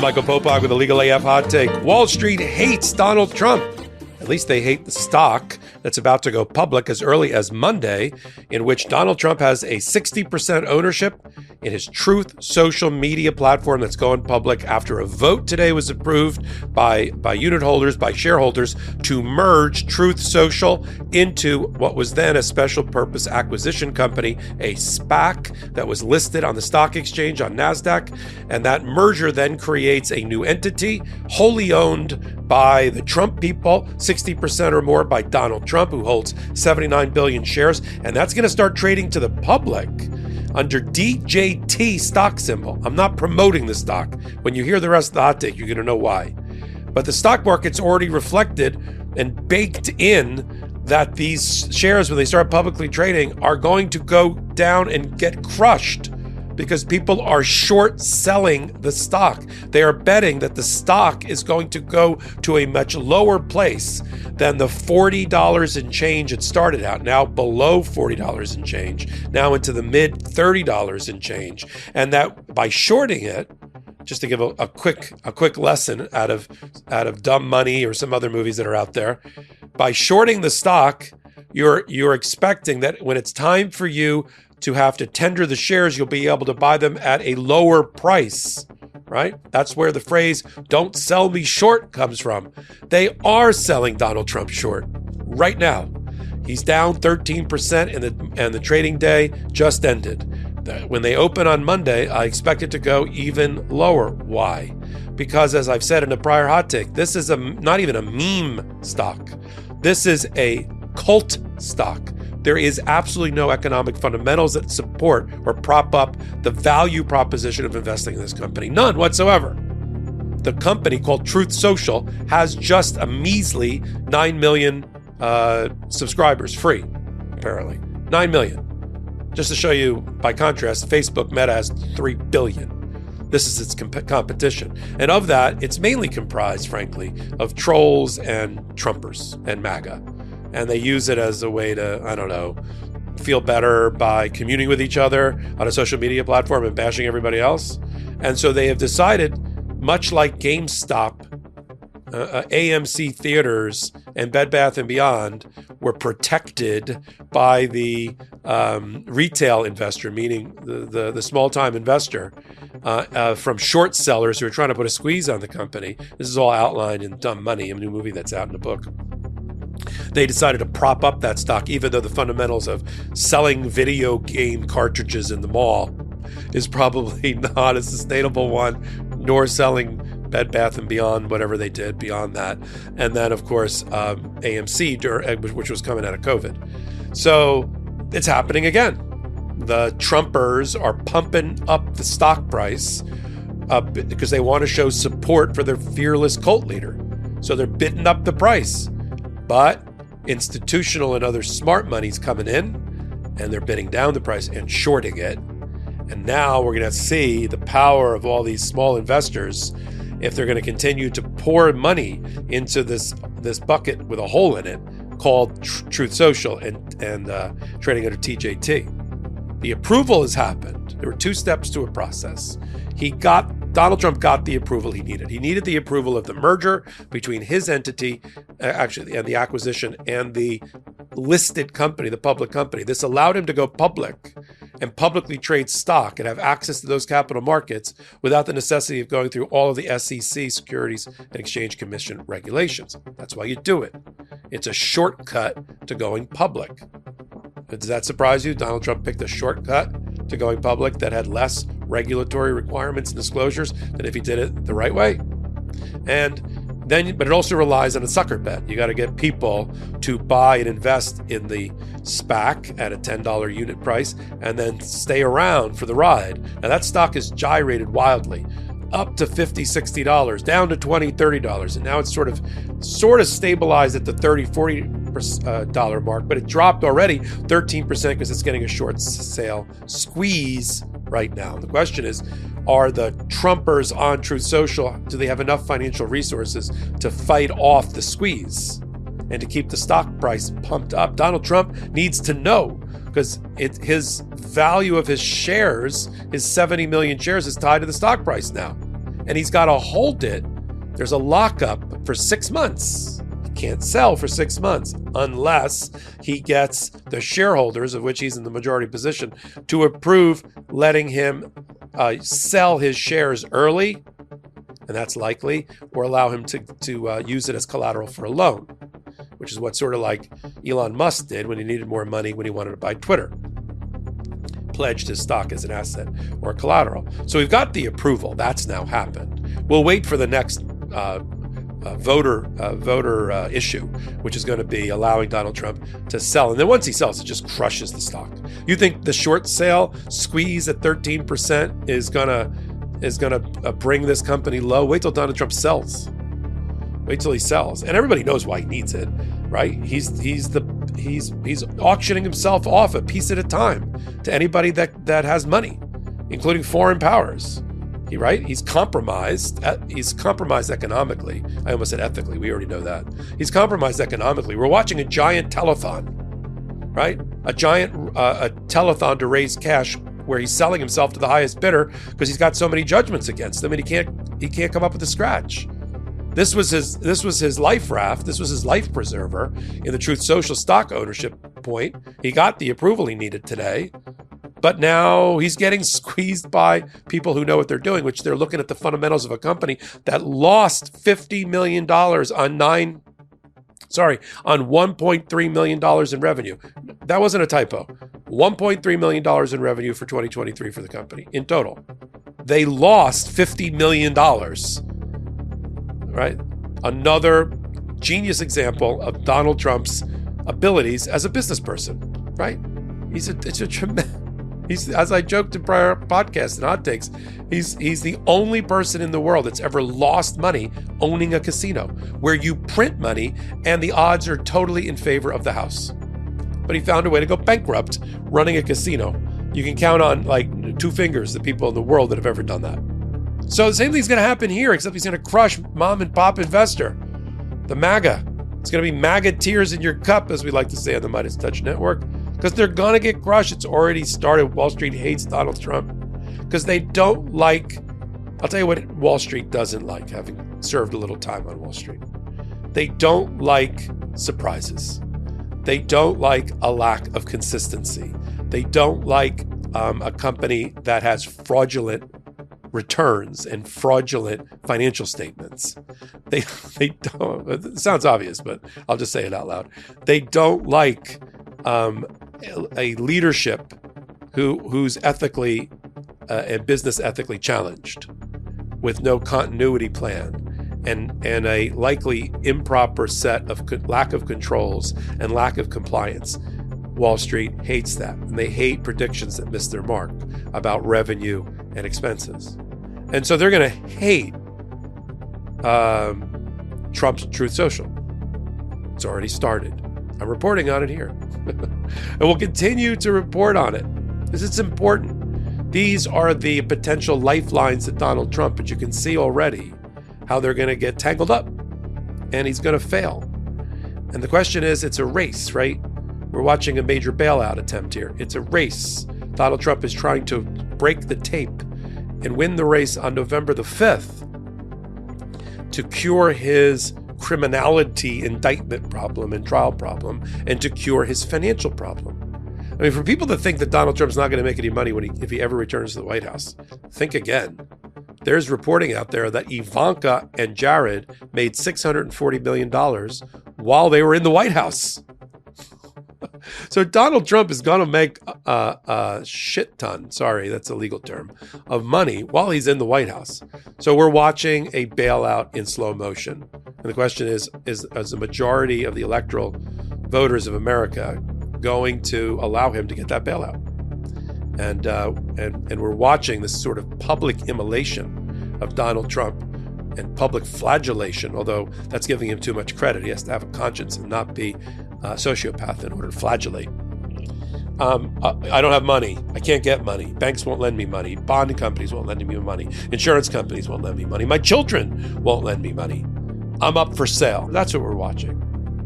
Michael Popog with a Legal AF hot take. Wall Street hates Donald Trump. At least they hate the stock that's about to go public as early as Monday, in which Donald Trump has a 60% ownership in his Truth social media platform that's going public after a vote today was approved by unit holders, by shareholders, to merge Truth Social into what was then a special purpose acquisition company, a SPAC that was listed on the stock exchange on NASDAQ. And that merger then creates a new entity wholly owned by the Trump people, 60% or more by Donald Trump, who holds 79 billion shares. And that's going to start trading to the public under DJT stock symbol. I'm not promoting the stock. When you hear the rest of the hot take, you're going to know why. But the stock market's already reflected and baked in that these shares, when they start publicly trading, are going to go down and get crushed because people are short selling the stock. They are betting that the stock is going to go to a much lower place than the $40 and change it started out, now below $40 and change, now into the mid $30 and change. And that by shorting it, just to give a quick lesson out of Dumb Money or some other movies that are out there, by shorting the stock, you're expecting that when it's time for you to have to tender the shares, you'll be able to buy them at a lower price, right? That's where the phrase, "don't sell me short," comes from. They are selling Donald Trump short right now. He's down 13% and the trading day just ended. When they open on Monday, I expect it to go even lower. Why? Because as I've said in a prior hot take, this is not even a meme stock. This is a cult stock. There is absolutely no economic fundamentals that support or prop up the value proposition of investing in this company. None whatsoever. The company called Truth Social has just a measly 9 million subscribers, free, apparently. 9 million. Just to show you, by contrast, Facebook Meta has 3 billion. This is its competition. And of that, it's mainly comprised, frankly, of trolls and Trumpers and MAGA. And they use it as a way to, feel better by communing with each other on a social media platform and bashing everybody else. And so they have decided, much like GameStop, AMC theaters, and Bed Bath & Beyond were protected by the retail investor, meaning the small-time investor, from short sellers who are trying to put a squeeze on the company. This is all outlined in Dumb Money, a new movie that's out in the book. They decided to prop up that stock, even though the fundamentals of selling video game cartridges in the mall is probably not a sustainable one, nor selling Bed Bath & Beyond, whatever they did beyond that. And then, of course, AMC, which was coming out of COVID. So it's happening again. The Trumpers are pumping up the stock price because they want to show support for their fearless cult leader. So they're bidding up the price. But institutional and other smart money's coming in, and they're bidding down the price and shorting it. And now we're going to see the power of all these small investors if they're going to continue to pour money into this bucket with a hole in it called Truth Social and trading under TJT. The approval has happened. There were 2 steps to a process. Donald Trump got the approval he needed. He needed the approval of the merger between his entity, and the acquisition, and the listed company, the public company. This allowed him to go public and publicly trade stock and have access to those capital markets without the necessity of going through all of the SEC, Securities and Exchange Commission regulations. That's why you do it. It's a shortcut to going public. Does that surprise you? Donald Trump picked a shortcut to going public that had less regulatory requirements and disclosures than if he did it the right way. But it also relies on a sucker bet. You got to get people to buy and invest in the SPAC at a $10 unit price and then stay around for the ride. Now that stock has gyrated wildly, up to $50, $60, down to $20, $30. And now it's sort of stabilized at the $30, $40 mark, but it dropped already 13% because it's getting a short sale squeeze right now. The question is, are the Trumpers on Truth Social, do they have enough financial resources to fight off the squeeze and to keep the stock price pumped up? Donald Trump needs to know, because his value of his shares, his 70 million shares, is tied to the stock price now. And he's got to hold it. There's a lockup for 6 months. He can't sell for 6 months unless he gets the shareholders, of which he's in the majority position, to approve letting him sell his shares early, and that's likely, or allow him to use it as collateral for a loan, which is what sort of like Elon Musk did when he needed more money when he wanted to buy Twitter. Pledged his stock as an asset or collateral. So we've got the approval. That's now happened. We'll wait for the next voter issue, which is going to be allowing Donald Trump to sell. And then once he sells, it just crushes the stock. You think the short sale squeeze at 13% is gonna bring this company low? Wait till Donald Trump sells. Wait till he sells. And everybody knows why he needs it, right? He's auctioning himself off a piece at a time to anybody that has money, including foreign powers. He's compromised. He's compromised economically. I almost said ethically. We already know that. He's compromised economically. We're watching a giant telethon, right? A telethon to raise cash where he's selling himself to the highest bidder because he's got so many judgments against him and he can't come up with a scratch. This was his life raft. This was his life preserver in the Truth Social stock ownership point. He got the approval he needed today. But now he's getting squeezed by people who know what they're doing, which they're looking at the fundamentals of a company that lost $50 million on $1.3 million in revenue. That wasn't a typo. $1.3 million in revenue for 2023 for the company in total. They lost $50 million, right? Another genius example of Donald Trump's abilities as a business person, right? It's a tremendous... As I joked in prior podcasts and hot takes, he's the only person in the world that's ever lost money owning a casino where you print money and the odds are totally in favor of the house. But he found a way to go bankrupt running a casino. You can count on like 2 fingers the people in the world that have ever done that. So the same thing's going to happen here, except he's going to crush mom and pop investor, the MAGA. It's going to be MAGA tears in your cup, as we like to say on the Midas Touch Network. Because they're going to get crushed. It's already started. Wall Street hates Donald Trump because they don't like, I'll tell you what Wall Street doesn't like, having served a little time on Wall Street. They don't like surprises. They don't like a lack of consistency. They don't like a company that has fraudulent returns and fraudulent financial statements. They don't, it sounds obvious, but I'll just say it out loud. They don't like a leadership who's ethically and business ethically challenged, with no continuity plan and a likely improper set of lack of controls and lack of compliance. Wall Street hates that, and they hate predictions that miss their mark about revenue and expenses. And so they're going to hate Trump's Truth Social. It's already started. I'm reporting on it here. And we'll continue to report on it because it's important. These are the potential lifelines to Donald Trump, but you can see already how they're going to get tangled up and he's going to fail. And the question is, it's a race, right? We're watching a major bailout attempt here. It's a race. Donald Trump is trying to break the tape and win the race on November the 5th to cure his criminality indictment problem and trial problem and to cure his financial problem. I mean, for people to think that Donald Trump's not going to make any money if he ever returns to the White House, think again. There's reporting out there that Ivanka and Jared made $640 million while they were in the White House. So Donald Trump is going to make a shit ton, sorry, that's a legal term, of money while he's in the White House. So we're watching a bailout in slow motion. And the question is the majority of the electoral voters of America going to allow him to get that bailout? And we're watching this sort of public immolation of Donald Trump and public flagellation, although that's giving him too much credit. He has to have a conscience and not be a sociopath in order to flagellate. I don't have money. I can't get money. Banks won't lend me money. Bond companies won't lend me money. Insurance companies won't lend me money. My children won't lend me money. I'm up for sale. That's what we're watching.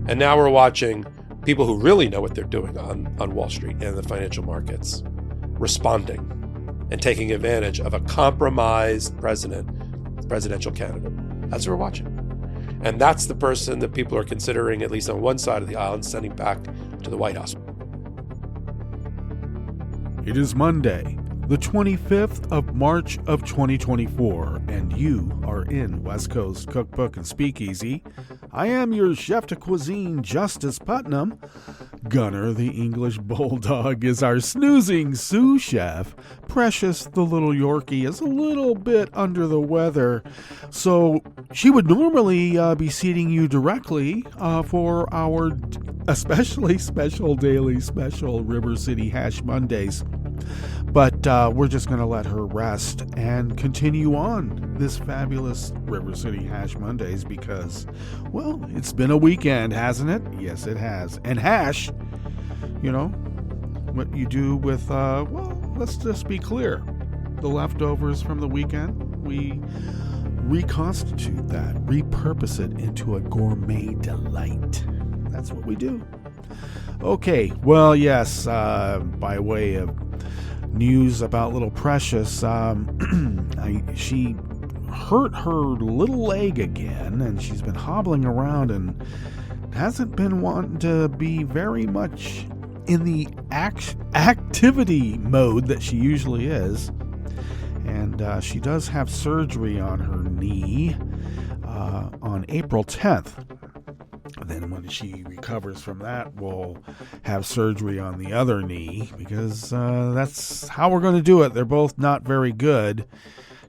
And now we're watching people who really know what they're doing on Wall Street and the financial markets responding and taking advantage of a compromised presidential candidate. That's what we're watching. And that's the person that people are considering, at least on one side of the aisle, and sending back to the White House. It is Monday, the 25th of March of 2024, and you are in West Coast Cookbook and Speakeasy. I am your chef de cuisine, Justice Putnam. Gunner, the English bulldog, is our snoozing sous chef. Precious, the little Yorkie, is a little bit under the weather, so she would normally be seating you directly for our especially special daily special River City Hash Mondays. But we're just going to let her rest and continue on this fabulous River City Hash Mondays because, well, it's been a weekend, hasn't it? Yes, it has. And hash, you know, what you do with, well, let's just be clear. The leftovers from the weekend, we reconstitute that, repurpose it into a gourmet delight. That's what we do. Okay, well, yes, by way of news about little Precious, she hurt her little leg again, and she's been hobbling around and hasn't been wanting to be very much in the activity mode that she usually is. And she does have surgery on her knee on April 10th. Then when she recovers from that, we'll have surgery on the other knee because that's how we're going to do it. They're both not very good.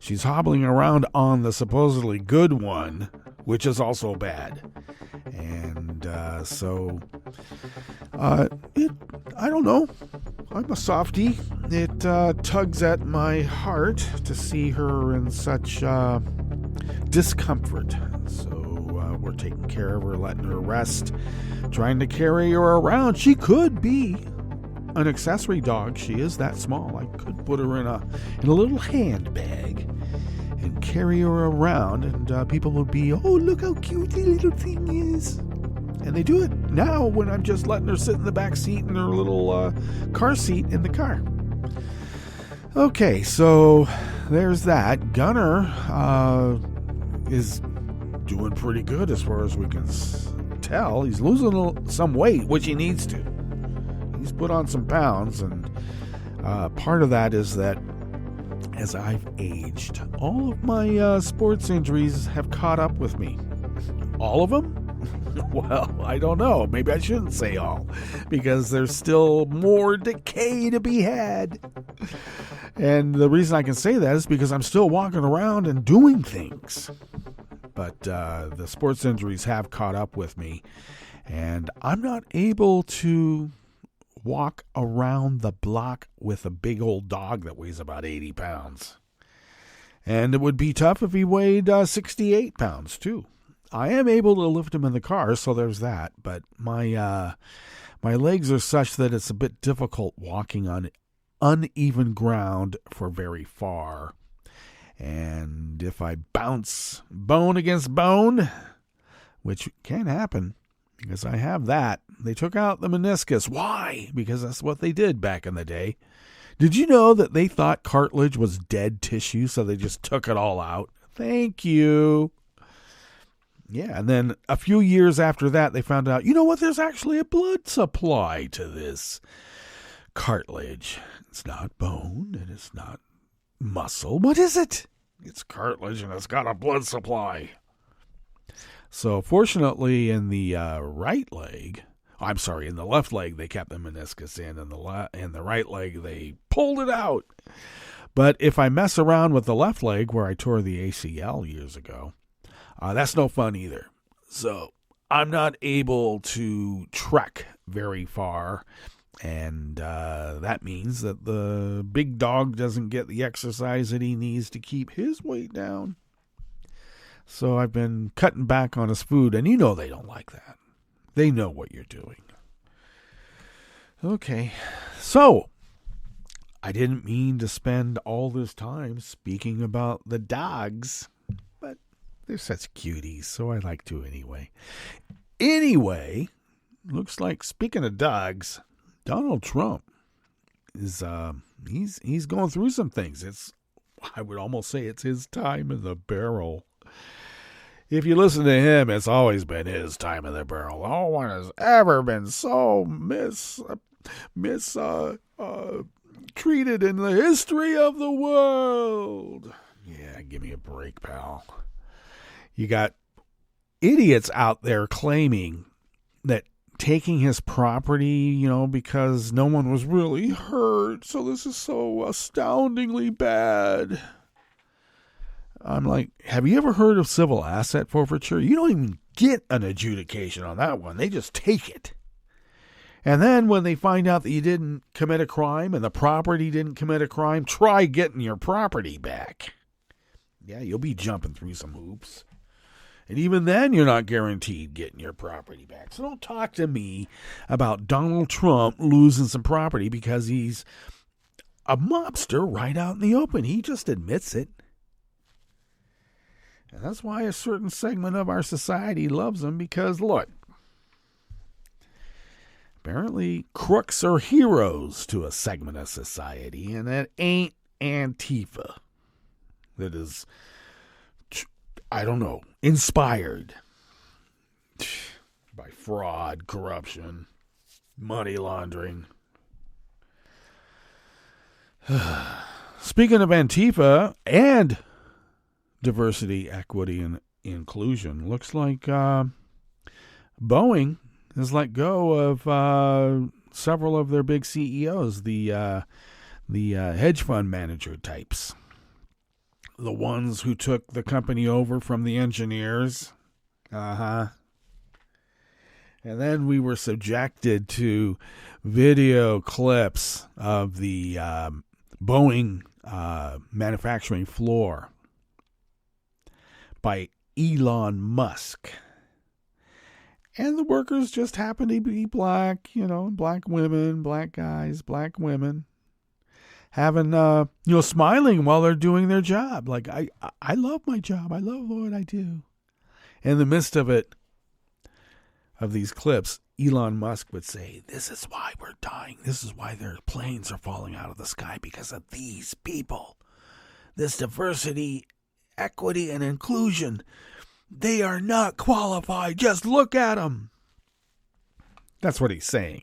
She's hobbling around on the supposedly good one, which is also bad. And so I don't know. I'm a softie. It tugs at my heart to see her in such discomfort. So we're taking care of her, letting her rest, trying to carry her around. She could be an accessory dog. She is that small. I could put her in a little handbag and carry her around, and people would be, oh, look how cute the little thing is. And they do it now when I'm just letting her sit in the back seat in her little car seat in the car. Okay, so there's that. Gunner is doing pretty good as far as we can tell. He's losing some weight, which he needs to. He's put on some pounds, and part of that is that as I've aged, all of my sports injuries have caught up with me. All of them? Well, I don't know. Maybe I shouldn't say all, because there's still more decay to be had. And the reason I can say that is because I'm still walking around and doing things. But the sports injuries have caught up with me, and I'm not able to walk around the block with a big old dog that weighs about 80 pounds. And it would be tough if he weighed 68 pounds, too. I am able to lift him in the car, so there's that. But my legs are such that it's a bit difficult walking on uneven ground for very far. And if I bounce bone against bone, which can happen, because I have that, they took out the meniscus. Why? Because that's what they did back in the day. Did you know that they thought cartilage was dead tissue, so they just took it all out? Thank you. Yeah, and then a few years after that, they found out, you know what, there's actually a blood supply to this cartilage. It's not bone, and it's not muscle. What is it? It's cartilage, and it's got a blood supply. So fortunately, in the right leg, in the left leg, they kept the meniscus in, and in the right leg, they pulled it out. But if I mess around with the left leg, where I tore the ACL years ago, that's no fun either. So I'm not able to trek very far, and that means that the big dog doesn't get the exercise that he needs to keep his weight down. So I've been cutting back on his food, and you know they don't like that. They know what you're doing. Okay, so I didn't mean to spend all this time speaking about the dogs, but they're such cuties, so I like to anyway. Anyway, looks like, speaking of dogs, Donald Trump is he's going through some things. I would almost say it's his time in the barrel. If you listen to him, it's always been his time in the barrel. No one has ever been so treated in the history of the world. Yeah, give me a break, pal. You got idiots out there claiming that taking his property, because no one was really hurt, so this is so astoundingly bad. I'm like, have you ever heard of civil asset forfeiture? You don't even get an adjudication on that one. They just take it. And then when they find out that you didn't commit a crime and the property didn't commit a crime, try getting your property back. Yeah, you'll be jumping through some hoops. And even then, you're not guaranteed getting your property back. So don't talk to me about Donald Trump losing some property because he's a mobster right out in the open. He just admits it. And that's why a certain segment of our society loves him, because, look, apparently crooks are heroes to a segment of society, and that ain't Antifa. That is, inspired by fraud, corruption, money laundering. Speaking of Antifa and diversity, equity, and inclusion, looks like Boeing has let go of several of their big CEOs, the hedge fund manager types, the ones who took the company over from the engineers. And then we were subjected to video clips of the Boeing manufacturing floor by Elon Musk. And the workers just happen to be black, black women, black guys, black women, having, smiling while they're doing their job. Like, I love my job. I love what I do. In the midst of it, of these clips, Elon Musk would say, this is why we're dying. This is why their planes are falling out of the sky, because of these people. This diversity, equity, and inclusion. They are not qualified. Just look at them. That's what he's saying.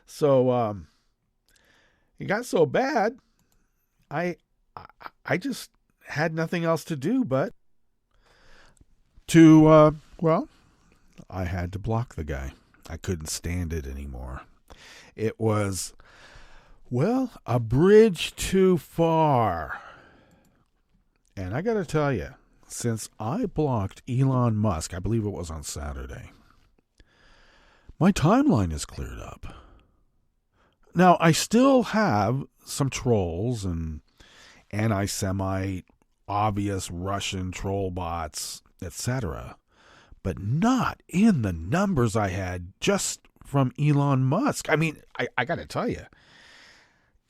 So, it got so bad, I just had nothing else to do but to, I had to block the guy. I couldn't stand it anymore. It was, a bridge too far. And I got to tell you, since I blocked Elon Musk, I believe it was on Saturday, my timeline is cleared up. Now, I still have some trolls and anti-Semite, obvious Russian troll bots, etc., but not in the numbers I had just from Elon Musk. I mean, I got to tell you,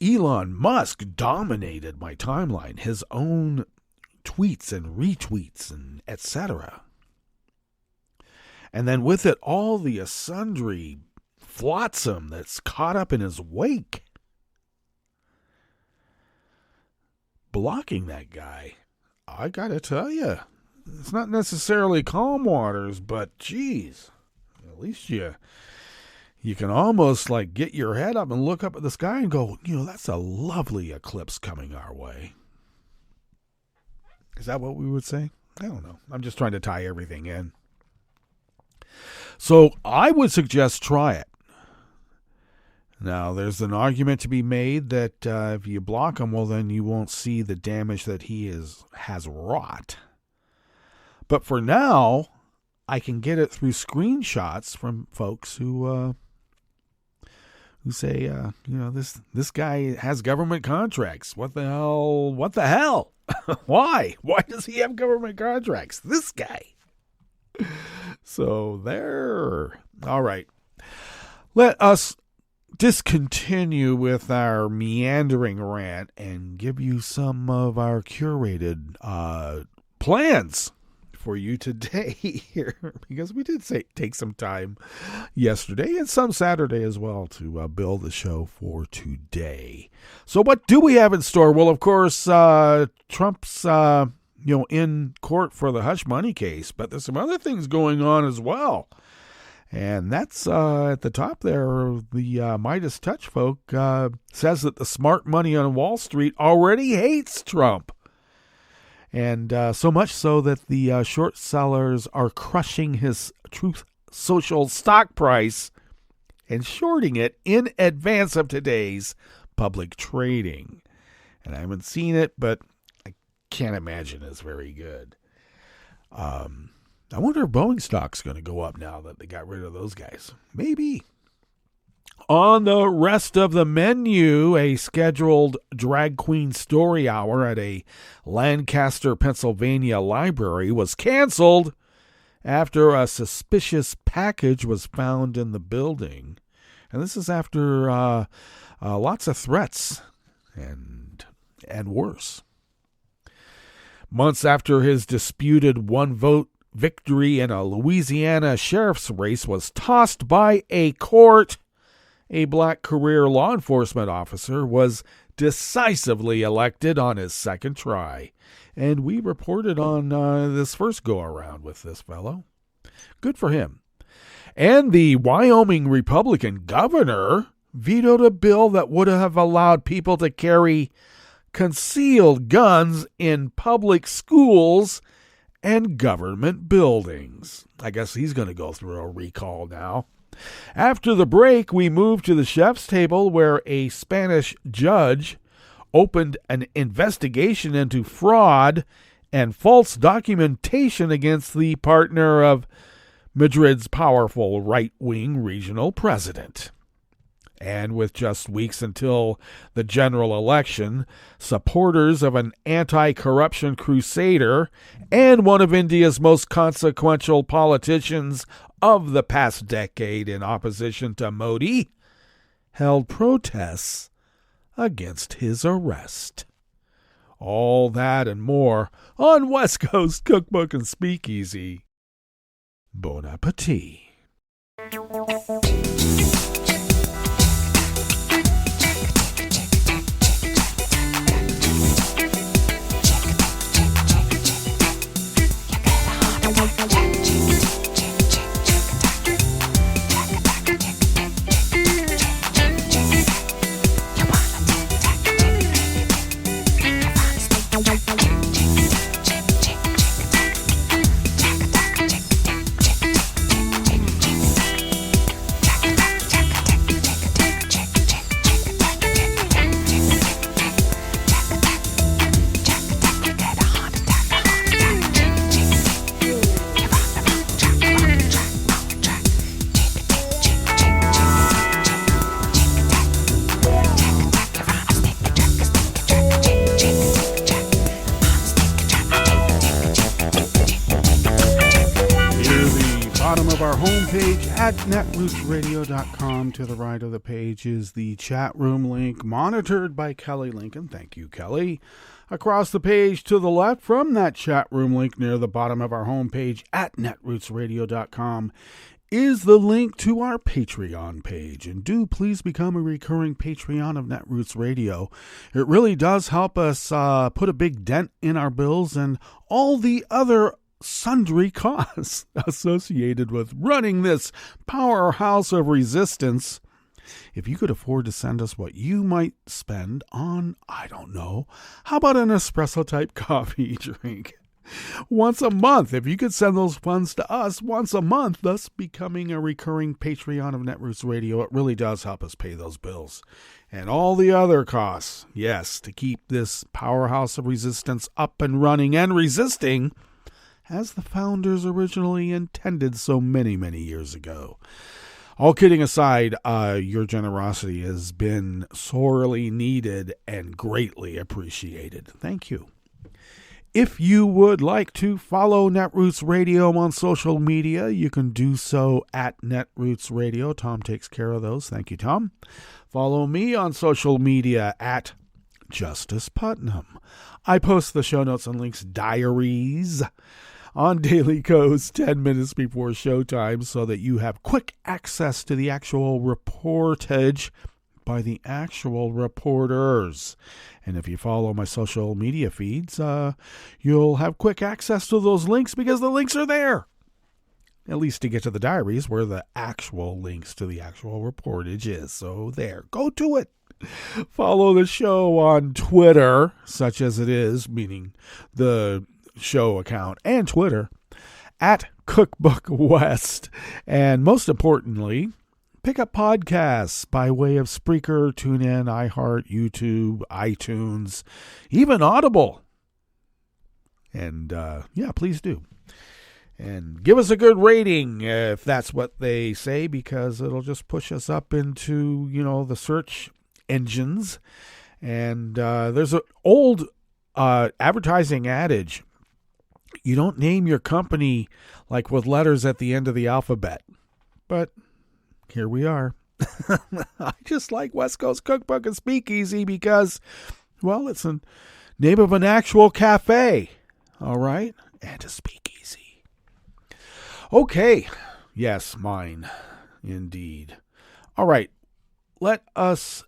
Elon Musk dominated my timeline. His own tweets and retweets and etc. And then with it, all the sundry flotsam that's caught up in his wake. Blocking that guy, I got to tell you, it's not necessarily calm waters, but geez, at least you can almost like get your head up and look up at the sky and go, that's a lovely eclipse coming our way. Is that what we would say? I don't know. I'm just trying to tie everything in. So I would suggest try it. Now, there's an argument to be made that if you block him, well, then you won't see the damage that he has wrought. But for now, I can get it through screenshots from folks who say, this guy has government contracts. What the hell? What the hell? Why? Why does he have government contracts? This guy. So there. All right. Let us discontinue with our meandering rant and give you some of our curated plans for you today here, because we did take some time yesterday and some Saturday as well to build the show for today. So what do we have in store? Well, of course, Trump's in court for the hush money case, but there's some other things going on as well. And that's at the top there. The Midas Touch folk says that the smart money on Wall Street already hates Trump. And so much so that the short sellers are crushing his Truth Social stock price and shorting it in advance of today's public trading. And I haven't seen it, but I can't imagine it's very good. I wonder if Boeing stock's going to go up now that they got rid of those guys. Maybe. On the rest of the menu, a scheduled drag queen story hour at a Lancaster, Pennsylvania library was canceled after a suspicious package was found in the building. And this is after lots of threats and worse. Months after his disputed one-vote victory in a Louisiana sheriff's race was tossed by a court, a black career law enforcement officer was decisively elected on his second try. And we reported on this first go-around with this fellow. Good for him. And the Wyoming Republican governor vetoed a bill that would have allowed people to carry concealed guns in public schools and government buildings. I guess he's going to go through a recall now. After the break, we move to the chef's table, where a Spanish judge opened an investigation into fraud and false documentation against the partner of Madrid's powerful right-wing regional president. And with just weeks until the general election, supporters of an anti-corruption crusader and one of India's most consequential politicians of the past decade in opposition to Modi held protests against his arrest. All that and more on West Coast Cookbook and Speakeasy. Bon appetit. of our homepage at netrootsradio.com. To the right of the page is the chat room link, monitored by Kelly Lincoln. Thank you, Kelly. Across the page to the left from that chat room link near the bottom of our homepage at netrootsradio.com is the link to our Patreon page. And do please become a recurring Patreon of Netroots Radio. It really does help us put a big dent in our bills and all the other sundry costs associated with running this powerhouse of resistance. If you could afford to send us what you might spend on, I don't know, how about an espresso type coffee drink once a month? If you could send those funds to us once a month, thus becoming a recurring Patreon of Netroots Radio, it really does help us pay those bills and all the other costs. Yes, to keep this powerhouse of resistance up and running and resisting as the founders originally intended so many, many years ago. All kidding aside, your generosity has been sorely needed and greatly appreciated. Thank you. If you would like to follow Netroots Radio on social media, you can do so at Netroots Radio. Tom takes care of those. Thank you, Tom. Follow me on social media at Justice Putnam. I post the show notes and links diaries on Daily Kos 10 minutes before showtime so that you have quick access to the actual reportage by the actual reporters. And if you follow my social media feeds, you'll have quick access to those links because the links are there. At least to get to the diaries where the actual links to the actual reportage is. So there, go to it. Follow the show on Twitter, such as it is, meaning the show account, and Twitter at Cookbook West. And most importantly, pick up podcasts by way of Spreaker, TuneIn, iHeart, YouTube, iTunes, even Audible. And please do. And give us a good rating if that's what they say, because it'll just push us up into, the search engines. And there's an old advertising adage. You don't name your company like with letters at the end of the alphabet. But here we are. I just like West Coast Cookbook and Speakeasy because, well, it's the name of an actual cafe. All right? And a speakeasy. Okay. Yes, mine. Indeed. All right. Let us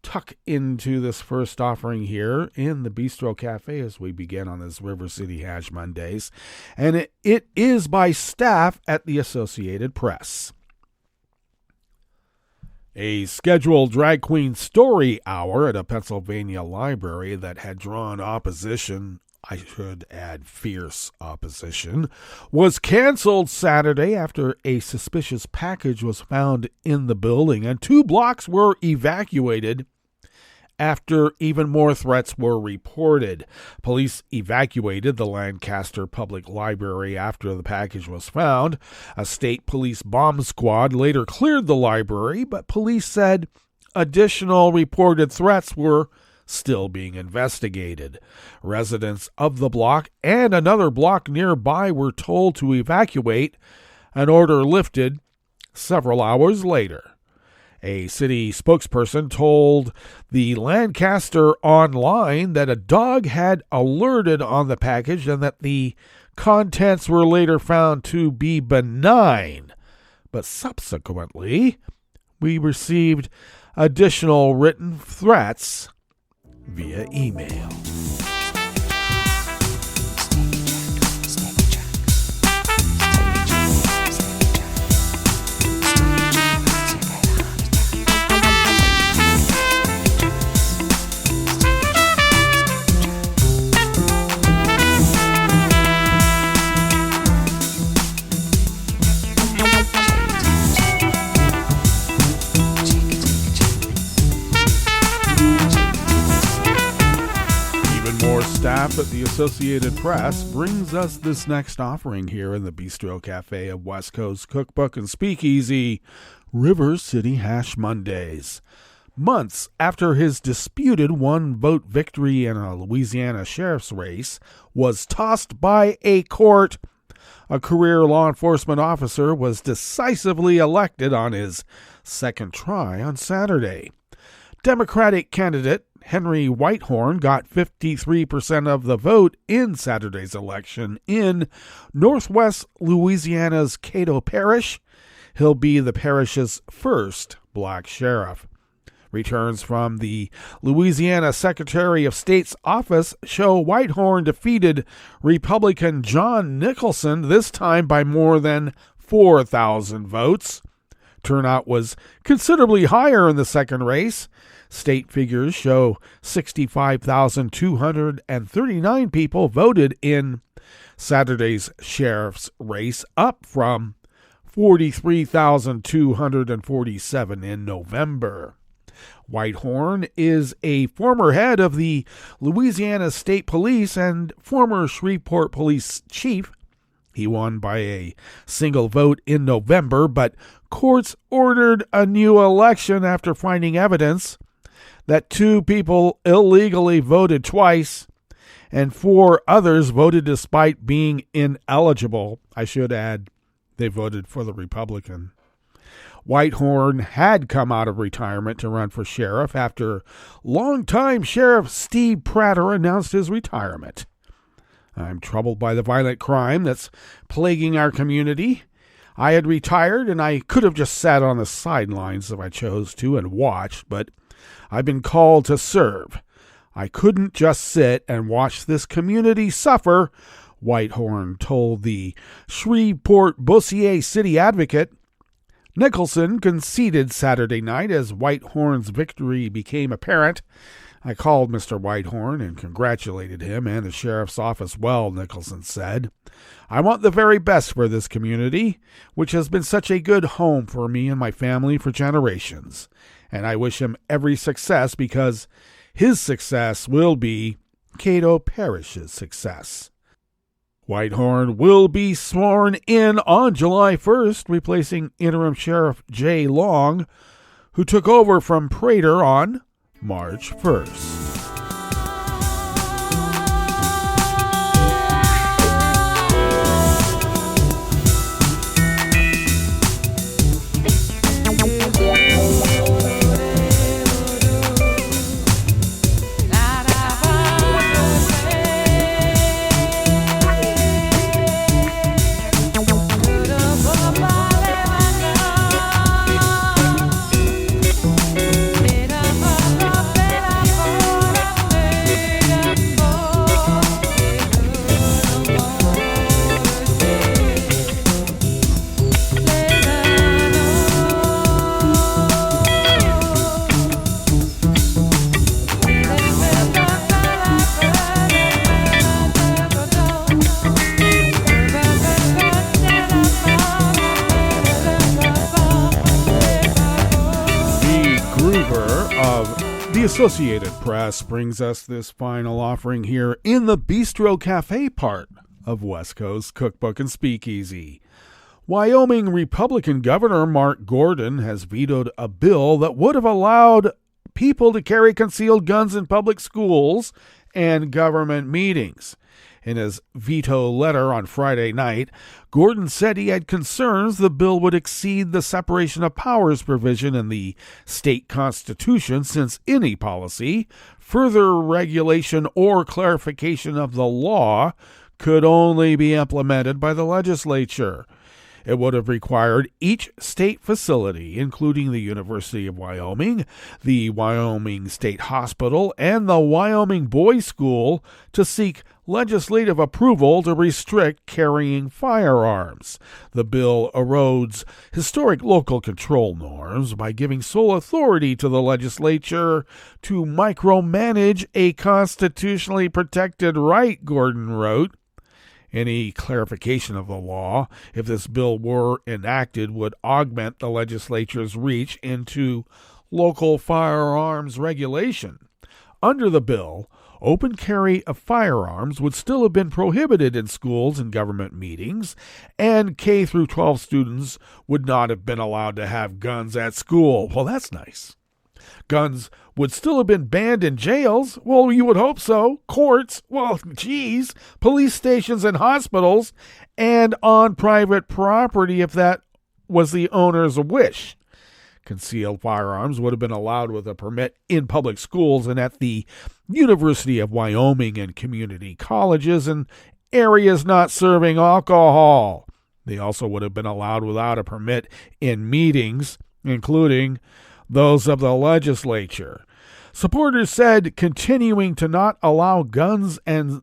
tuck into this first offering here in the Bistro Cafe as we begin on this River City Hash Mondays. And it is by staff at the Associated Press. A scheduled drag queen story hour at a Pennsylvania library that had drawn opposition, I should add fierce opposition, was canceled Saturday after a suspicious package was found in the building and 2 blocks were evacuated after even more threats were reported. Police evacuated the Lancaster Public Library after the package was found. A state police bomb squad later cleared the library, but police said additional reported threats were still being investigated. Residents of the block and another block nearby were told to evacuate, an order lifted several hours later. A city spokesperson told the Lancaster Online that a dog had alerted on the package and that the contents were later found to be benign. But subsequently, we received additional written threats via email. Staff at the Associated Press brings us this next offering here in the Bistro Cafe of West Coast Cookbook and Speakeasy, River City Hash Mondays. Months after his disputed one-vote victory in a Louisiana sheriff's race was tossed by a court, a career law enforcement officer, was decisively elected on his second try on Saturday. Democratic candidate Henry Whitehorn got 53% of the vote in Saturday's election in northwest Louisiana's Cato Parish. He'll be the parish's first black sheriff. Returns from the Louisiana Secretary of State's office show Whitehorn defeated Republican John Nicholson, this time by more than 4,000 votes. Turnout was considerably higher in the second race. State figures show 65,239 people voted in Saturday's sheriff's race, up from 43,247 in November. Whitehorn is a former head of the Louisiana State Police and former Shreveport Police Chief. He won by a single vote in November, but courts ordered a new election after finding evidence that 2 people illegally voted twice and 4 others voted despite being ineligible. I should add, they voted for the Republican. Whitehorn had come out of retirement to run for sheriff after longtime Sheriff Steve Prater announced his retirement. I'm troubled by the violent crime that's plaguing our community. I had retired and I could have just sat on the sidelines if I chose to and watched, but I've been called to serve. I couldn't just sit and watch this community suffer, Whitehorn told the Shreveport-Bossier City Advocate. Nicholson conceded Saturday night as Whitehorn's victory became apparent. I called Mr. Whitehorn and congratulated him and the sheriff's office well, Nicholson said. I want the very best for this community, which has been such a good home for me and my family for generations. And I wish him every success because his success will be Cato Parish's success. Whitehorn will be sworn in on July 1st, replacing interim Sheriff Jay Long, who took over from Prater on March 1st. Associated Press brings us this final offering here in the Bistro Cafe part of West Coast Cookbook and Speakeasy. Wyoming Republican Governor Mark Gordon has vetoed a bill that would have allowed people to carry concealed guns in public schools and government meetings. In his veto letter on Friday night, Gordon said he had concerns the bill would exceed the separation of powers provision in the state constitution, since any policy, further regulation, or clarification of the law could only be implemented by the legislature. It would have required each state facility, including the University of Wyoming, the Wyoming State Hospital, and the Wyoming Boys School, to seek legislative approval to restrict carrying firearms. The bill erodes historic local control norms by giving sole authority to the legislature to micromanage a constitutionally protected right, Gordon wrote. Any clarification of the law, if this bill were enacted, would augment the legislature's reach into local firearms regulation. Under the bill, open carry of firearms would still have been prohibited in schools and government meetings, and K through 12 students would not have been allowed to have guns at school. Well, that's nice. Guns would still have been banned in jails. Well, you would hope so. Courts, well, geez, police stations and hospitals, and on private property if that was the owner's wish. Concealed firearms would have been allowed with a permit in public schools and at the University of Wyoming and community colleges and areas not serving alcohol. They also would have been allowed without a permit in meetings, including those of the legislature. Supporters said continuing to not allow guns in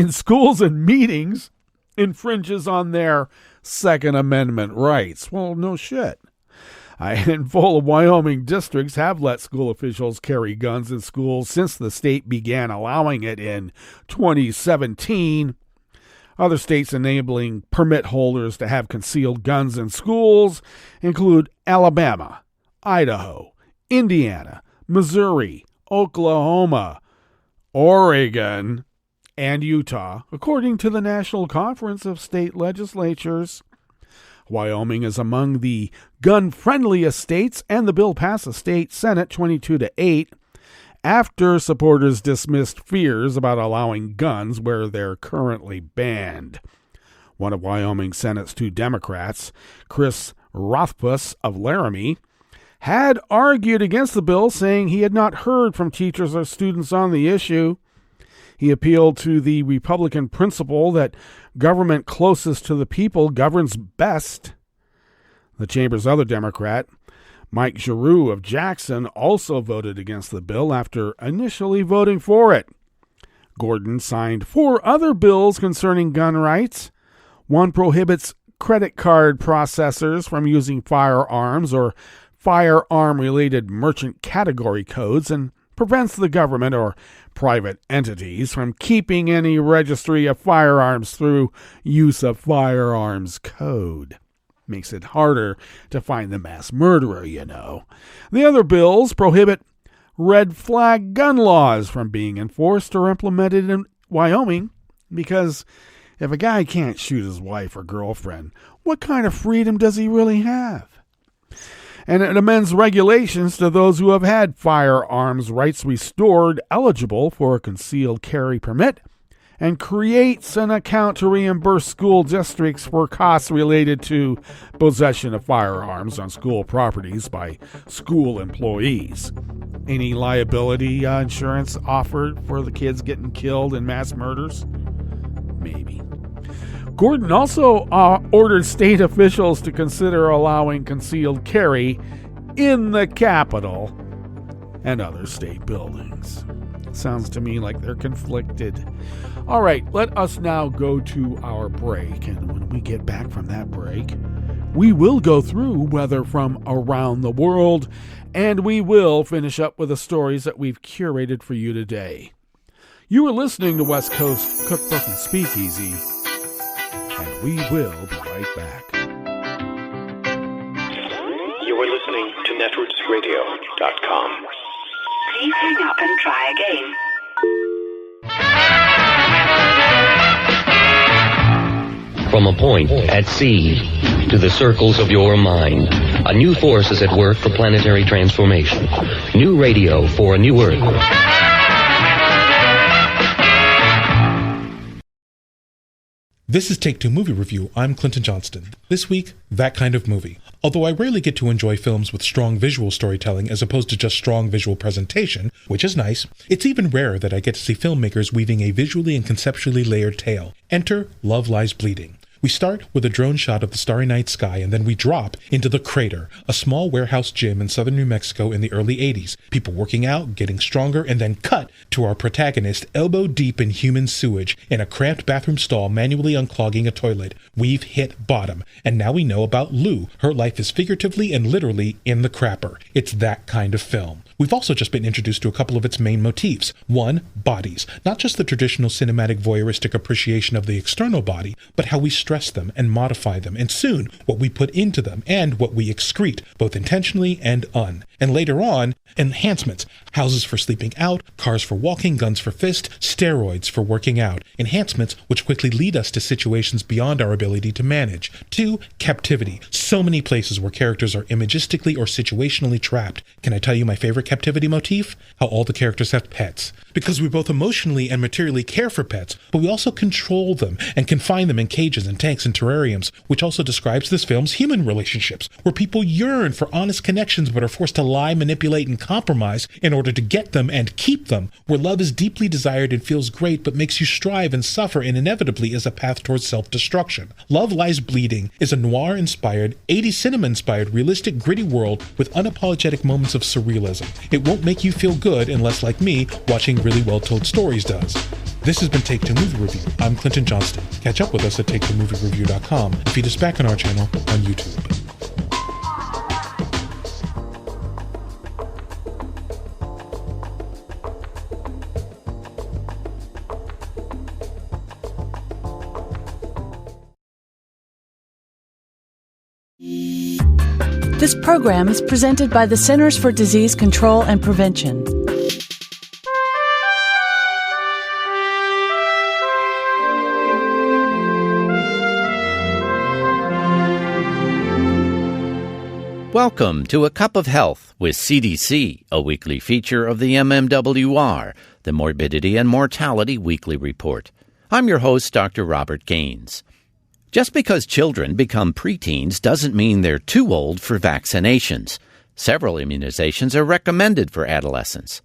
schools and meetings infringes on their Second Amendment rights. Well, no shit. A handful of Wyoming districts have let school officials carry guns in schools since the state began allowing it in 2017. Other states enabling permit holders to have concealed guns in schools include Alabama, Idaho, Indiana, Missouri, Oklahoma, Oregon, and Utah, according to the National Conference of State Legislatures. Wyoming is among the gun-friendliest states, and the bill passed the state Senate 22-8 after supporters dismissed fears about allowing guns where they're currently banned. One of Wyoming Senate's 2 Democrats, Chris Rothfuss of Laramie, had argued against the bill, saying he had not heard from teachers or students on the issue. He appealed to the Republican principle that government closest to the people governs best. The chamber's other Democrat, Mike Giroux of Jackson, also voted against the bill after initially voting for it. Gordon signed 4 other bills concerning gun rights. One prohibits credit card processors from using firearms or firearm-related merchant category codes and prevents the government or private entities from keeping any registry of firearms through use of firearms code. Makes it harder to find the mass murderer, you know. The other bills prohibit red flag gun laws from being enforced or implemented in Wyoming because if a guy can't shoot his wife or girlfriend, what kind of freedom does he really have? And it amends regulations to those who have had firearms rights restored eligible for a concealed carry permit and creates an account to reimburse school districts for costs related to possession of firearms on school properties by school employees. Any liability insurance offered for the kids getting killed in mass murders? Maybe. Gordon also ordered state officials to consider allowing concealed carry in the Capitol and other state buildings. Sounds to me like they're conflicted. All right, let us now go to our break, and when we get back from that break, we will go through weather from around the world, and we will finish up with the stories that we've curated for you today. You are listening to West Coast Cookbook and Speakeasy, and we will be right back. You are listening to netrootsradio.com. Please hang up and try again. From a point at sea to the circles of your mind, a new force is at work for planetary transformation. New radio for a new Earth. This is Take Two Movie Review. I'm Clinton Johnston. This week, That Kind of Movie. Although I rarely get to enjoy films with strong visual storytelling as opposed to just strong visual presentation, which is nice, it's even rarer that I get to see filmmakers weaving a visually and conceptually layered tale. Enter Love Lies Bleeding. We start with a drone shot of the starry night sky, and then we drop into The Crater, a small warehouse gym in southern New Mexico in the early 80s. People working out, getting stronger, and then cut to our protagonist elbow deep in human sewage in a cramped bathroom stall manually unclogging a toilet. We've hit bottom, and now we know about Lou. Her life is figuratively and literally in the crapper. It's that kind of film. We've also just been introduced to a couple of its main motifs. One, bodies. Not just the traditional cinematic voyeuristic appreciation of the external body, but how we stress them and modify them, and soon what we put into them and what we excrete, both intentionally and and later on, enhancements. Houses for sleeping out, cars for walking, guns for fist, steroids for working out. Enhancements which quickly lead us to situations beyond our ability to manage. 2. Captivity. So many places where characters are imagistically or situationally trapped. Can I tell you my favorite captivity motif? How all the characters have pets. Because we both emotionally and materially care for pets, but we also control them and confine them in cages and tanks and terrariums, which also describes this film's human relationships, where people yearn for honest connections but are forced to lie, manipulate, and compromise in order to get them and keep them, where love is deeply desired and feels great but makes you strive and suffer and inevitably is a path towards self-destruction. Love Lies Bleeding is a noir-inspired, 80s cinema-inspired, realistic, gritty world with unapologetic moments of surrealism. It won't make you feel good unless, like me, watching really well-told stories does. This has been Take Two Movie Review. I'm Clinton Johnston. Catch up with us at TakeTwoMovieReview.com and feed us back on our channel on YouTube. This program is presented by the Centers for Disease Control and Prevention. Welcome to A Cup of Health with CDC, a weekly feature of the MMWR, the Morbidity and Mortality Weekly Report. I'm your host, Dr. Robert Gaines. Just because children become preteens doesn't mean they're too old for vaccinations. Several immunizations are recommended for adolescents.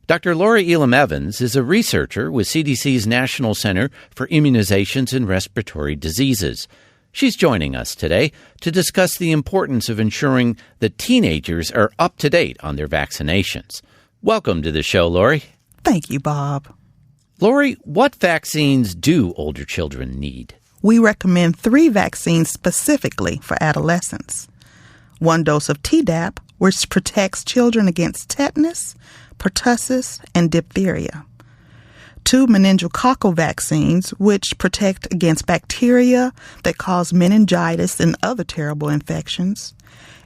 Dr. Lori Elam Evans is a researcher with CDC's National Center for Immunizations and Respiratory Diseases. She's joining us today to discuss the importance of ensuring that teenagers are up to date on their vaccinations. Welcome to the show, Lori. Thank you, Bob. Lori, what vaccines do older children need? We recommend 3 vaccines specifically for adolescents. 1 dose of Tdap, which protects children against tetanus, pertussis, and diphtheria. 2 meningococcal vaccines, which protect against bacteria that cause meningitis and other terrible infections.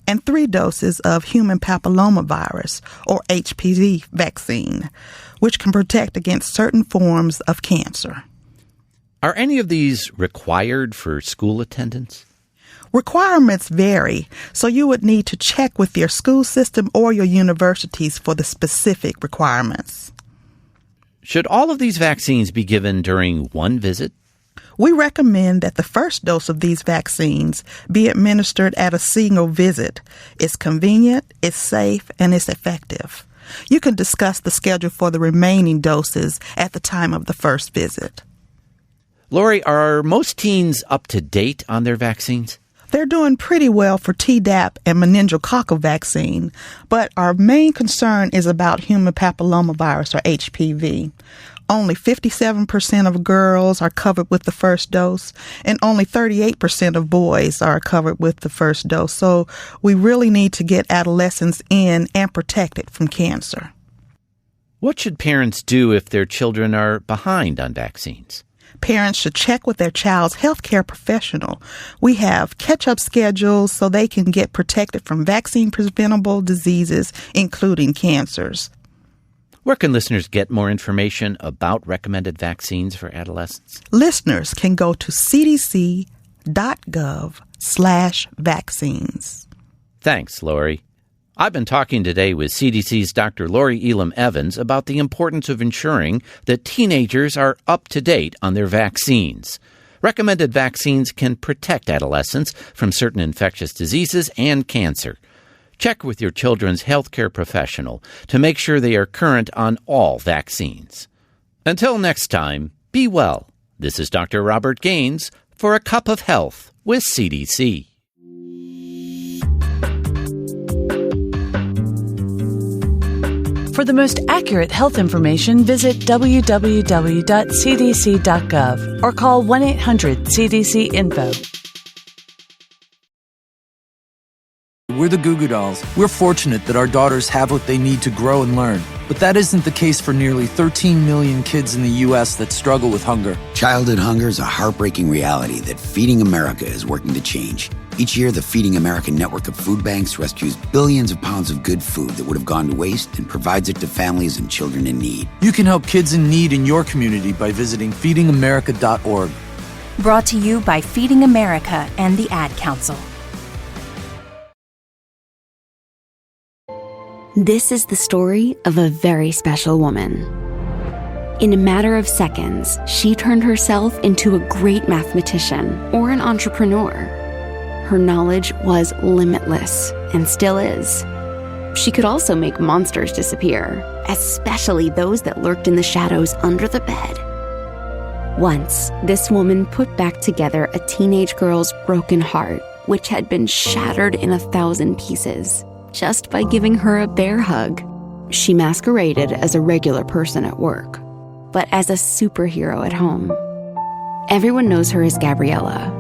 And 3 doses of human papillomavirus, or HPV vaccine, which can protect against certain forms of cancer. Are any of these required for school attendance? Requirements vary, so you would need to check with your school system or your universities for the specific requirements. Should all of these vaccines be given during one visit? We recommend that the first dose of these vaccines be administered at a single visit. It's convenient, it's safe, and it's effective. You can discuss the schedule for the remaining doses at the time of the first visit. Lori, are most teens up to date on their vaccines? They're doing pretty well for Tdap and meningococcal vaccine, but our main concern is about human papillomavirus, or HPV. Only 57% of girls are covered with the first dose, and only 38% of boys are covered with the first dose. So we really need to get adolescents in and protected from cancer. What should parents do if their children are behind on vaccines? Parents should check with their child's healthcare professional. We have catch-up schedules so they can get protected from vaccine-preventable diseases, including cancers. Where can listeners get more information about recommended vaccines for adolescents? Listeners can go to cdc.gov/vaccines. Thanks, Lori. I've been talking today with CDC's Dr. Lori Elam Evans about the importance of ensuring that teenagers are up to date on their vaccines. Recommended vaccines can protect adolescents from certain infectious diseases and cancer. Check with your children's healthcare professional to make sure they are current on all vaccines. Until next time, be well. This is Dr. Robert Gaines for A Cup of Health with CDC. For the most accurate health information, visit www.cdc.gov or call 1-800-CDC-INFO. We're the Goo Goo Dolls. We're fortunate that our daughters have what they need to grow and learn. But that isn't the case for nearly 13 million kids in the U.S. that struggle with hunger. Childhood hunger is a heartbreaking reality that Feeding America is working to change. Each year, the Feeding America network of food banks rescues billions of pounds of good food that would have gone to waste and provides it to families and children in need. You can help kids in need in your community by visiting feedingamerica.org. Brought to you by Feeding America and the Ad Council. This is the story of a very special woman. In a matter of seconds, she turned herself into a great mathematician or an entrepreneur. Her knowledge was limitless and still is. She could also make monsters disappear, especially those that lurked in the shadows under the bed. Once, this woman put back together a teenage girl's broken heart, which had been shattered in 1,000 pieces, just by giving her a bear hug. She masqueraded as a regular person at work, but as a superhero at home. Everyone knows her as Gabriella.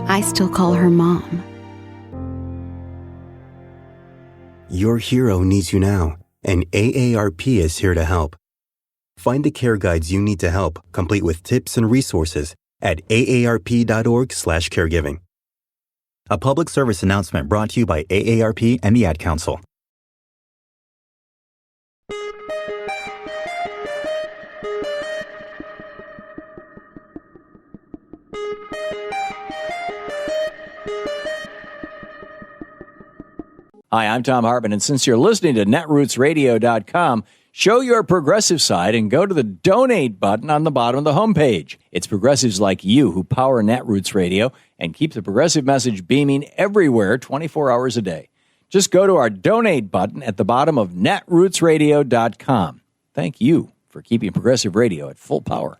I still call her Mom. Your hero needs you now, and AARP is here to help. Find the care guides you need to help, complete with tips and resources at aarp.org/caregiving. A public service announcement brought to you by AARP and the Ad Council. Hi, I'm Tom Hartman, and since you're listening to netrootsradio.com, show your progressive side and go to the donate button on the bottom of the homepage. It's progressives like you who power Netroots Radio and keep the progressive message beaming everywhere 24 hours a day. Just go to our donate button at the bottom of netrootsradio.com. Thank you for keeping progressive radio at full power.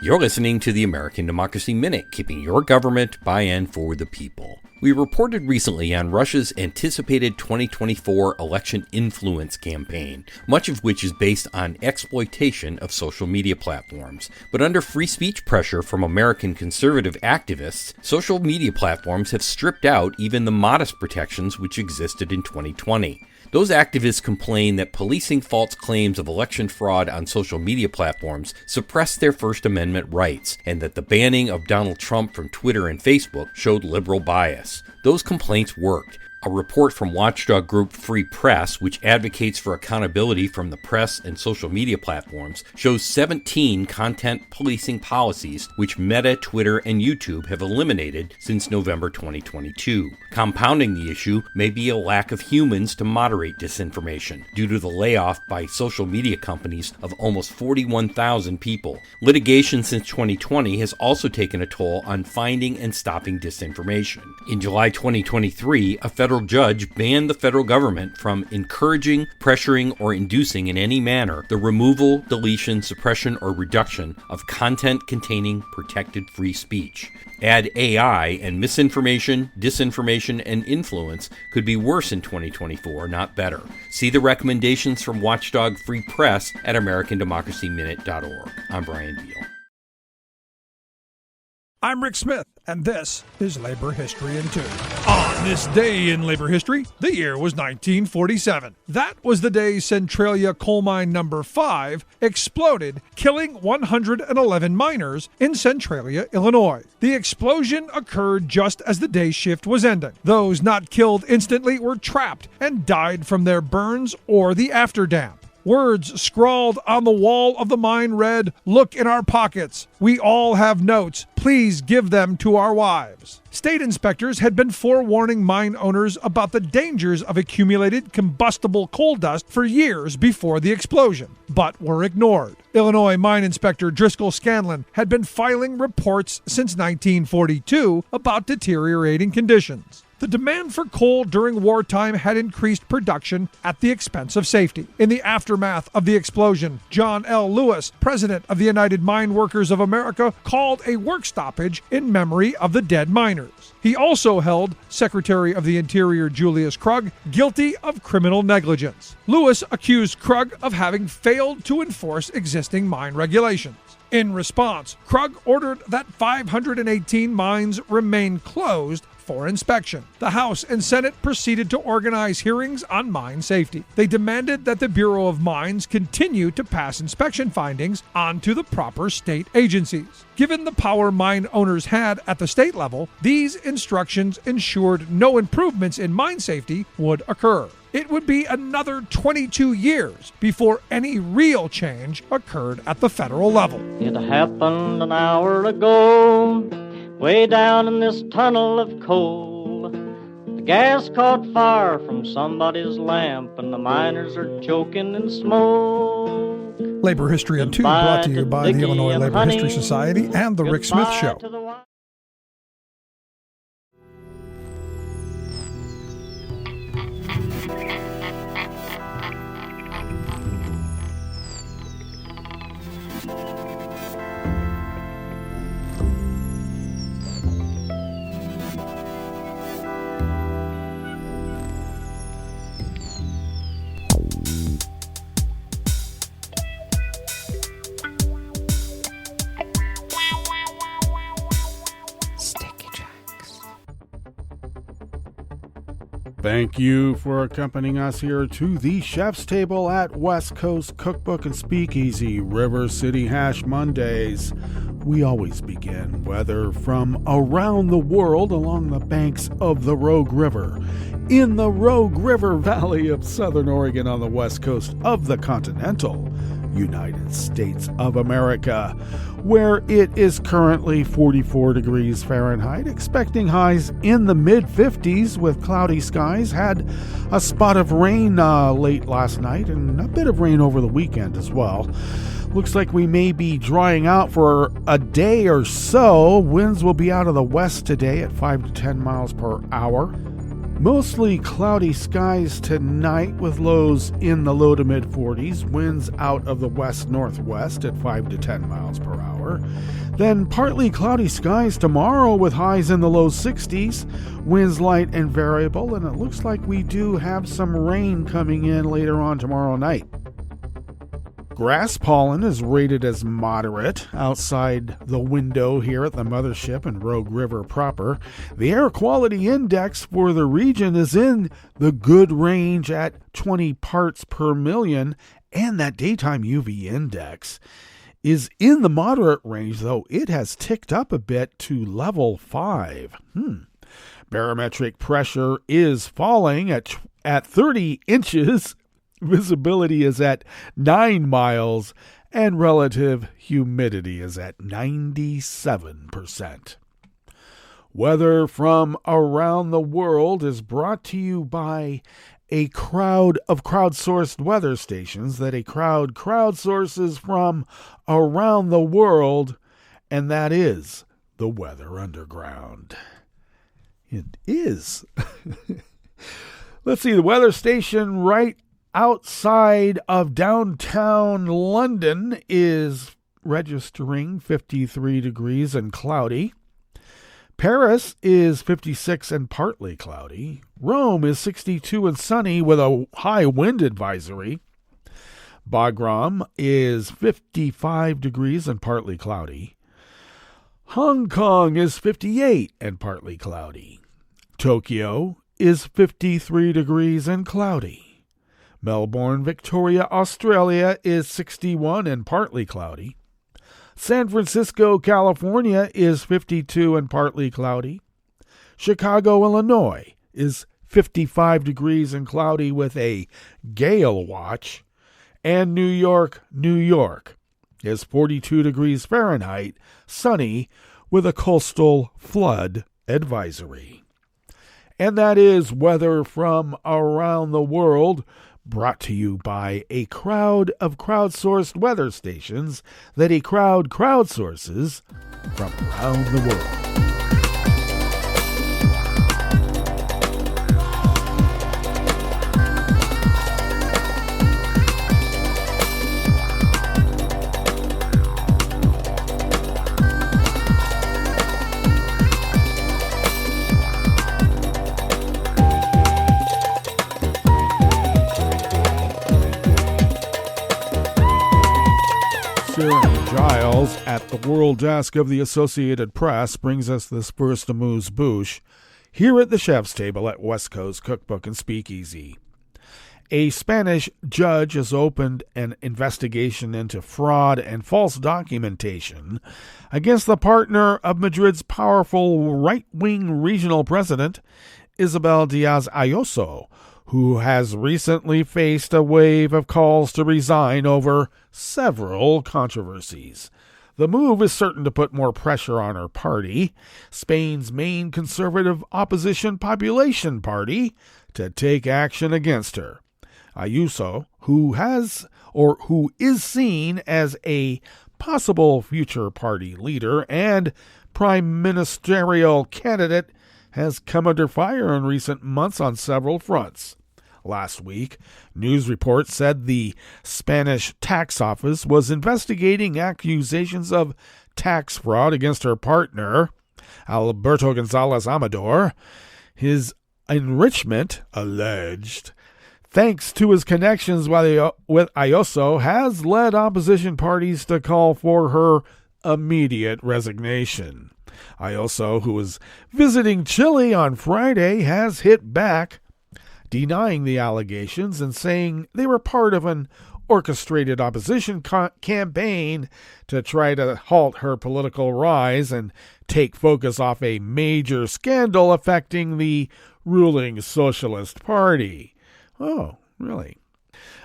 You're listening to the American Democracy Minute, keeping your government by and for the people. We reported recently on Russia's anticipated 2024 election influence campaign, much of which is based on exploitation of social media platforms. But under free speech pressure from American conservative activists, social media platforms have stripped out even the modest protections which existed in 2020. Those activists complain that policing false claims of election fraud on social media platforms suppressed their First Amendment rights, and that the banning of Donald Trump from Twitter and Facebook showed liberal bias. Those complaints worked. A report from watchdog group Free Press, which advocates for accountability from the press and social media platforms, shows 17 content policing policies which Meta, Twitter, and YouTube have eliminated since November 2022. Compounding the issue may be a lack of humans to moderate disinformation due to the layoff by social media companies of almost 41,000 people. Litigation since 2020 has also taken a toll on finding and stopping disinformation. In July 2023, a federal judge banned the federal government from encouraging, pressuring, or inducing in any manner the removal, deletion, suppression, or reduction of content containing protected free speech. Add AI, and misinformation, disinformation, and influence could be worse in 2024, not better. See the recommendations from Watchdog Free Press at AmericanDemocracyMinute.org. I'm Brian Deal. I'm Rick Smith, and this is Labor History in 2. On this day in labor history, the year was 1947. That was the day Centralia Coal Mine No. 5 exploded, killing 111 miners in Centralia, Illinois. The explosion occurred just as the day shift was ending. Those not killed instantly were trapped and died from their burns or the afterdamp. Words scrawled on the wall of the mine read, "Look in our pockets. We all have notes. Please give them to our wives." State inspectors had been forewarning mine owners about the dangers of accumulated combustible coal dust for years before the explosion, but were ignored. Illinois Mine Inspector Driscoll Scanlon had been filing reports since 1942 about deteriorating conditions. The demand for coal during wartime had increased production at the expense of safety. In the aftermath of the explosion, John L. Lewis, president of the United Mine Workers of America, called a work stoppage in memory of the dead miners. He also held Secretary of the Interior Julius Krug guilty of criminal negligence. Lewis accused Krug of having failed to enforce existing mine regulations. In response, Krug ordered that 518 mines remain closed for inspection. The House and Senate proceeded to organize hearings on mine safety. They demanded that the Bureau of Mines continue to pass inspection findings on to the proper state agencies. Given the power mine owners had at the state level, these instructions ensured no improvements in mine safety would occur. It would be another 22 years before any real change occurred at the federal level. It happened an hour ago, way down in this tunnel of coal. The gas caught fire from somebody's lamp, and the miners are choking in smoke. Labor History in 2 brought to you by the Illinois Labor History Society and The Rick Smith Show. Thank you for accompanying us here to the Chef's Table at West Coast Cookbook and Speakeasy, River City Hash Mondays. We always begin weather from around the world along the banks of the Rogue River, in the Rogue River Valley of Southern Oregon on the west coast of the continental United States of America, where it is currently 44 degrees Fahrenheit, expecting highs in the mid-50s with cloudy skies. Had a spot of rain late last night and a bit of rain over the weekend as well. Looks like we may be drying out for a day or so. Winds will be out of the west today at 5 to 10 miles per hour. Mostly cloudy skies tonight with lows in the low to mid-40s. Winds out of the west-northwest at 5 to 10 miles per hour. Then partly cloudy skies tomorrow with highs in the low 60s. Winds light and variable, and it looks like we do have some rain coming in later on tomorrow night. Grass pollen is rated as moderate outside the window here at the mothership in Rogue River proper. The air quality index for the region is in the good range at 20 parts per million, and that daytime UV index is in the moderate range, though it has ticked up a bit to level 5. Barometric pressure is falling at 30 inches. Visibility is at 9 miles, and relative humidity is at 97%. Weather from around the world is brought to you by a crowd of crowdsourced weather stations that a crowd crowdsources from around the world, and that is the Weather Underground. It is. Let's see, the weather station right outside of downtown London is registering 53 degrees and cloudy. Paris is 56 and partly cloudy. Rome is 62 and sunny with a high wind advisory. Bagram is 55 degrees and partly cloudy. Hong Kong is 58 and partly cloudy. Tokyo is 53 degrees and cloudy. Melbourne, Victoria, Australia is 61 and partly cloudy. San Francisco, California is 52 and partly cloudy. Chicago, Illinois is 55 degrees and cloudy with a gale watch. And New York, New York is 42 degrees Fahrenheit, sunny with a coastal flood advisory. And that is weather from around the world, brought to you by a crowd of crowdsourced weather stations that a crowd crowdsources from around the world. Giles at the World Desk of the Associated Press brings us this first amuse-bouche. here at the Chef's Table at West Coast Cookbook and Speakeasy. A Spanish judge has opened an investigation into fraud and false documentation against the partner of Madrid's powerful right-wing regional president, Isabel Díaz Ayuso, who has recently faced a wave of calls to resign over several controversies. The move is certain to put more pressure on her party, Spain's main conservative opposition Population Party, to take action against her. Ayuso, who is seen as a possible future party leader and prime ministerial candidate, has come under fire in recent months on several fronts. Last week, news reports said the Spanish tax office was investigating accusations of tax fraud against her partner, Alberto González Amador. His enrichment, alleged, thanks to his connections with Ayuso, has led opposition parties to call for her immediate resignation. Ayuso, who was visiting Chile on Friday, has hit back, denying the allegations and saying they were part of an orchestrated opposition campaign to try to halt her political rise and take focus off a major scandal affecting the ruling Socialist Party. Oh, really?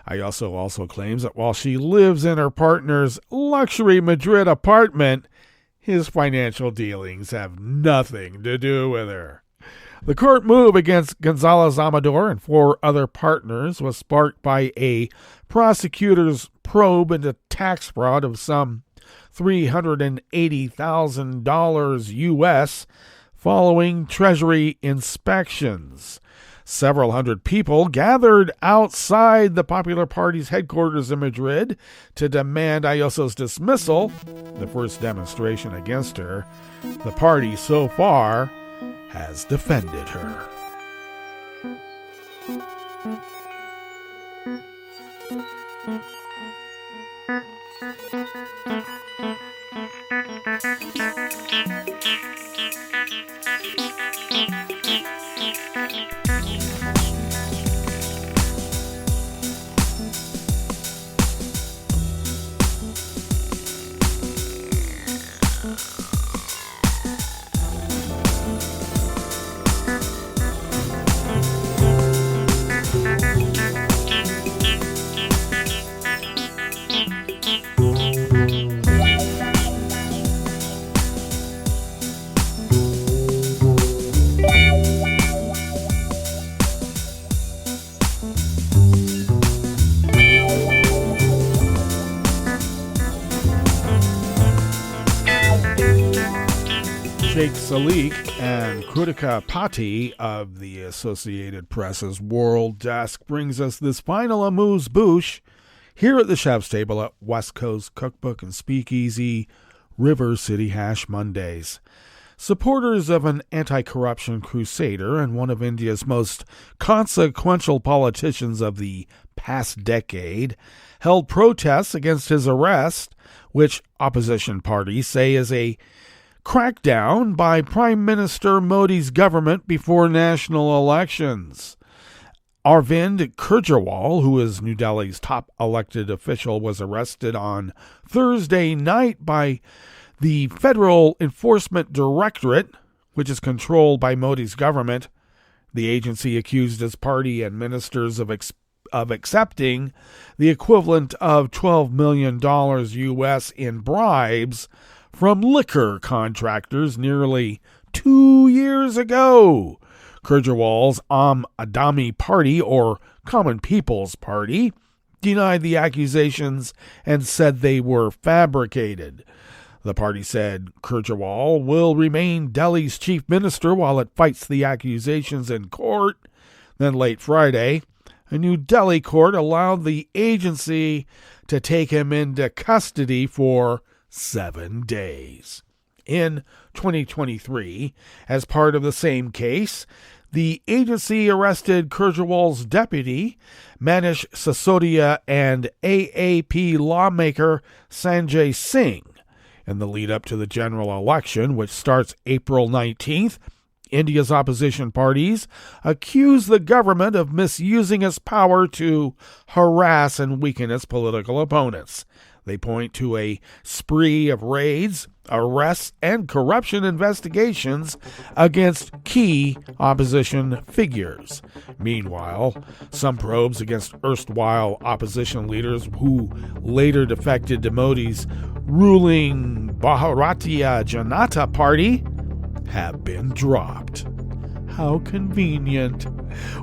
Ayuso also claims that while she lives in her partner's luxury Madrid apartment, his financial dealings have nothing to do with her. The court move against González Amador and 4 other partners was sparked by a prosecutor's probe into tax fraud of some $380,000 U.S. following Treasury inspections. Several hundred people gathered outside the Popular Party's headquarters in Madrid to demand Ayuso's dismissal, the first demonstration against her. The party so far has defended her. Sheikh Salik and Krutika Patti of the Associated Press's World Desk brings us this final amuse-bouche here at the Chef's Table at West Coast Cookbook and Speakeasy, River City Hash Mondays. Supporters of an anti-corruption crusader and one of India's most consequential politicians of the past decade held protests against his arrest, which opposition parties say is a crackdown by Prime Minister Modi's government before national elections. Arvind Kejriwal, who is New Delhi's top elected official, was arrested on Thursday night by the Federal Enforcement Directorate, which is controlled by Modi's government. The agency accused his party and ministers of accepting the equivalent of $12 million U.S. in bribes from liquor contractors nearly 2 years ago. Kejriwal's Aam Adami Party, or Common People's Party, denied the accusations and said they were fabricated. The party said Kejriwal will remain Delhi's chief minister while it fights the accusations in court. Then late Friday, a New Delhi court allowed the agency to take him into custody for 7 days. In 2023, as part of the same case, the agency arrested Kejriwal's deputy, Manish Sisodia, and AAP lawmaker Sanjay Singh in the lead-up to the general election, which starts April 19th India's opposition parties accuse the government of misusing its power to harass and weaken its political opponents. They point to a spree of raids, arrests, and corruption investigations against key opposition figures. Meanwhile, some probes against erstwhile opposition leaders who later defected to Modi's ruling Bharatiya Janata Party have been dropped. How convenient.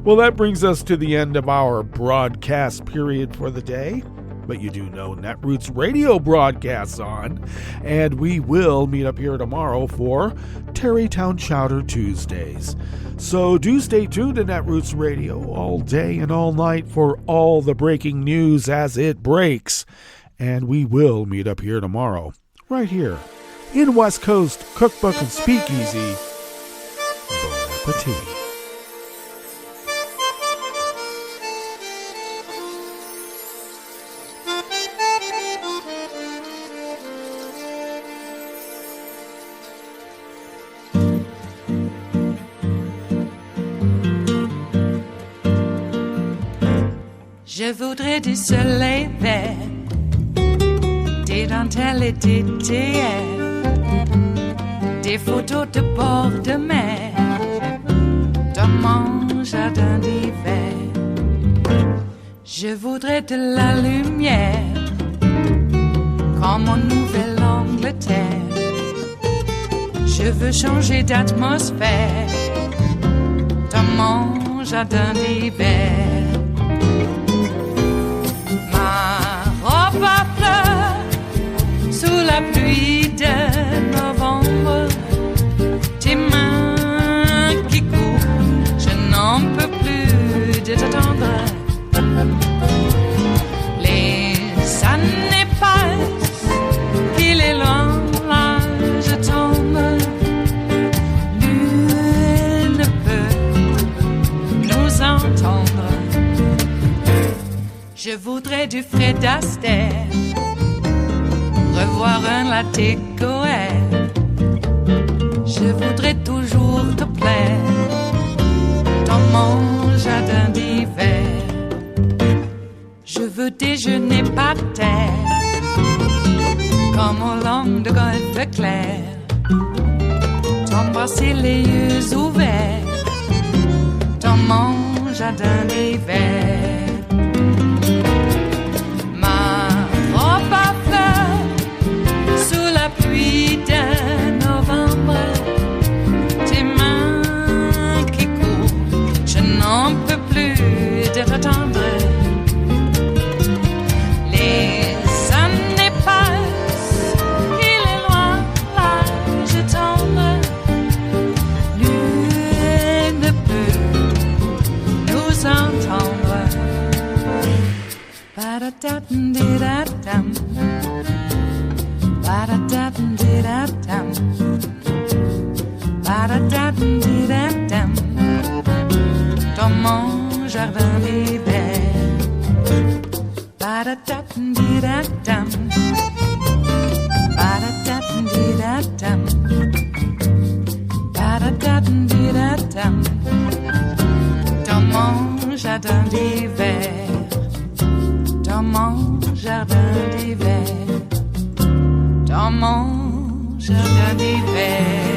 Well, that brings us to the end of our broadcast period for the day. But you do know Netroots Radio broadcasts on, and we will meet up here tomorrow for Tarrytown Chowder Tuesdays. So do stay tuned to Netroots Radio all day and all night for all the breaking news as it breaks. And we will meet up here tomorrow, right here, in West Coast Cookbook and Speakeasy. Bon appetit. Je voudrais du soleil vert, des dentelles et des théières, des photos de bord de mer, dans mon jardin d'hiver. Je voudrais de la lumière, comme en Nouvelle-Angleterre. Je veux changer d'atmosphère, dans mon jardin d'hiver. À fleurs sous la pluie de novembre, tes mains qui courent, je n'en peux plus de t'attendre. Les années passent, qu'il est loin, l'âge tombe. Nul ne peut nous entendre. Je voudrais du Fred Astaire, revoir un latte Goël. Je voudrais toujours te plaire dans mon jardin d'hiver. Je veux déjeuner par terre, comme au long de golfe clair, t'embrasser les yeux ouverts dans mon jardin d'hiver. De novembre, tes mains qui courent, je n'en peux plus de t'attendre. Les années passent, il est loin, l'âge tombe. Nul ne peut nous entendre. Ba-da-da-dum-di-da-dum. Ba-da-da-dum-di-da-dum. Ba-da-da-dum-di-da-dum. Dans mon jardin d'hiver. Ba-da-da-dum-di-da-dum. Ba-da-da-dum-di-da-dum. Ba-da-da-dum-di-da-dum. Dans mon jardin d'hiver. Dans mon jardin d'hiver. Dans mon jardin d'hiver.